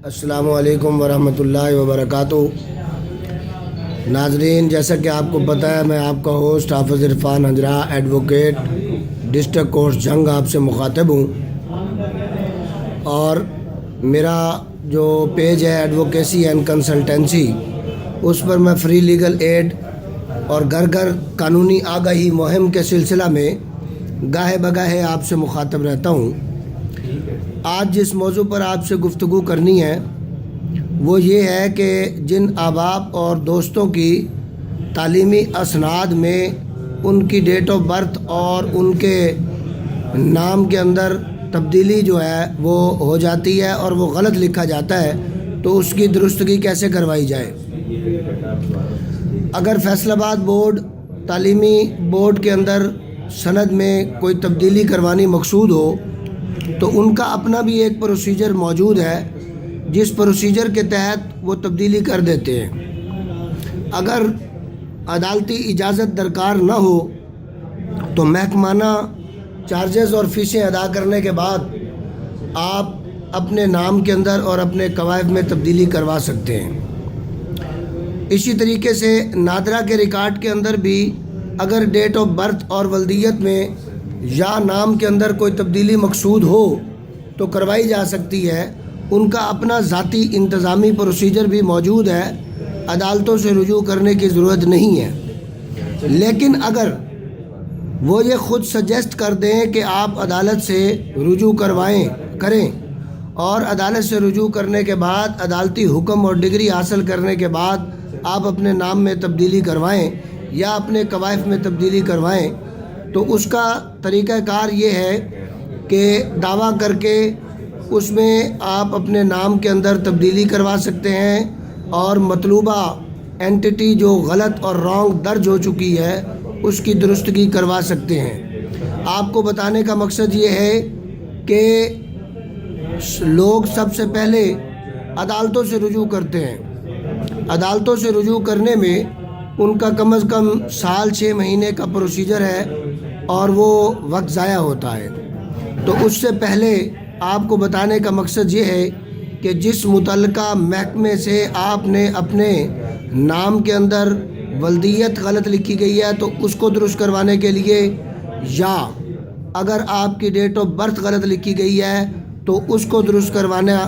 अस्सलामु अलैकुम वरहमतुल्लाहि वबरकातुहू। नाजरीन, जैसा कि आपको पता है, मैं आपका होस्ट हाफिज़ Irfan Hazra, advocate, district court जंग आपसे मुखातिब हूँ। और मेरा जो पेज है एडवोकेसी एंड कंसल्टेंसी, उस पर मैं फ्री लीगल एड और घर घर कानूनी आगाही मुहिम के सिलसिला में गाहे बगाहे आपसे मुखातिब रहता हूँ। आज जिस मौजू पर आपसे गुफ्तगू करनी है वो ये है कि जिन अहबाब और दोस्तों की तालीमी असनाद में उनकी डेट ऑफ बर्थ और उनके नाम के अंदर तब्दीली जो है वो हो जाती है और वो गलत लिखा जाता है, तो उसकी दुरुस्तगी कैसे करवाई जाए। अगर फैसलाबाद बोर्ड तालीमी बोर्ड के अंदर सनद में कोई तब्दीली करवानी मकसूद हो तो उनका अपना भी एक प्रोसीजर मौजूद है, जिस प्रोसीजर के तहत वो तब्दीली कर देते हैं। अगर अदालती इजाज़त दरकार न हो तो महकमाना चार्जेस और फ़ीसें अदा करने के बाद आप अपने नाम के अंदर और अपने कवायद में तब्दीली करवा सकते हैं। इसी तरीके से नादरा के रिकॉर्ड के अंदर भी अगर डेट ऑफ बर्थ और वल्दियत में या नाम के अंदर कोई तब्दीली मकसूद हो तो करवाई जा सकती है। उनका अपना ज़ाती इंतज़ामी प्रोसीजर भी मौजूद है, अदालतों से रुजू करने की ज़रूरत नहीं है। लेकिन अगर वो ये ख़ुद सजेस्ट कर दें कि आप अदालत से रुजू करें और अदालत से रुजू करने के बाद अदालती हुक्म और डिग्री हासिल करने के बाद आप अपने नाम में तब्दीली करवाएं या अपने कवायद में तब्दीली करवाएं, तो उसका तरीक़ाकार ये है कि दावा करके उसमें आप अपने नाम के अंदर तब्दीली करवा सकते हैं और मतलूबा एंटिटी जो गलत और रॉन्ग दर्ज हो चुकी है उसकी दुरुस्तगी करवा सकते हैं। आपको बताने का मकसद ये है कि लोग सबसे पहले अदालतों से रुजू करते हैं। अदालतों से रुजू करने में उनका कम अज़ कम साल 6 महीने का प्रोसीजर है और वो वक्त ज़ाया होता है। तो उससे पहले आपको बताने का मकसद ये है कि जिस मुतल्लिका महकमे से आपने अपने नाम के अंदर वल्दियत गलत लिखी गई है तो उसको दुरुस्त करवाने के लिए, या अगर आपकी डेट ऑफ बर्थ गलत लिखी गई है तो उसको दुरुस्त करवाना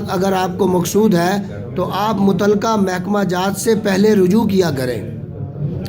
अगर आपको मकसूद है तो आप मुतल्लिका महकमा जात से पहले रुजू किया करें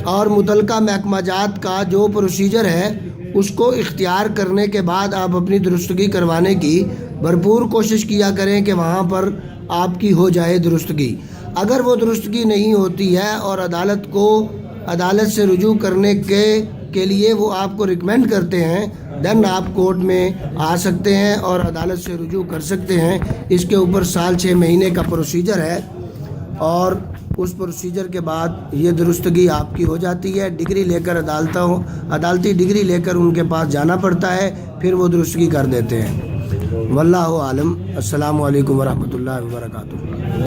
और मुतल्लिका महकमा जात का जो प्रोसीजर है उसको इख्तियार करने के बाद आप अपनी दुरुस्तगी करवाने की भरपूर कोशिश किया करें कि वहाँ पर आपकी हो जाए दुरुस्तगी। अगर वो दुरुस्तगी नहीं होती है और अदालत से रुजू करने के लिए वो आपको रिकमेंड करते हैं, देन आप कोर्ट में आ सकते हैं और अदालत से रुजू कर सकते हैं। इसके ऊपर साल 6 महीने का प्रोसीजर है और उस प्रोसीजर के बाद ये दुरुस्तगी आपकी हो जाती है। डिग्री लेकर अदालती डिग्री लेकर उनके पास जाना पड़ता है, फिर वो दुरुस्तगी कर देते हैं। वल्लाहु आलम। अस्सलामु अलैकुम वरहमतुल्लाहि वबरकातुहू।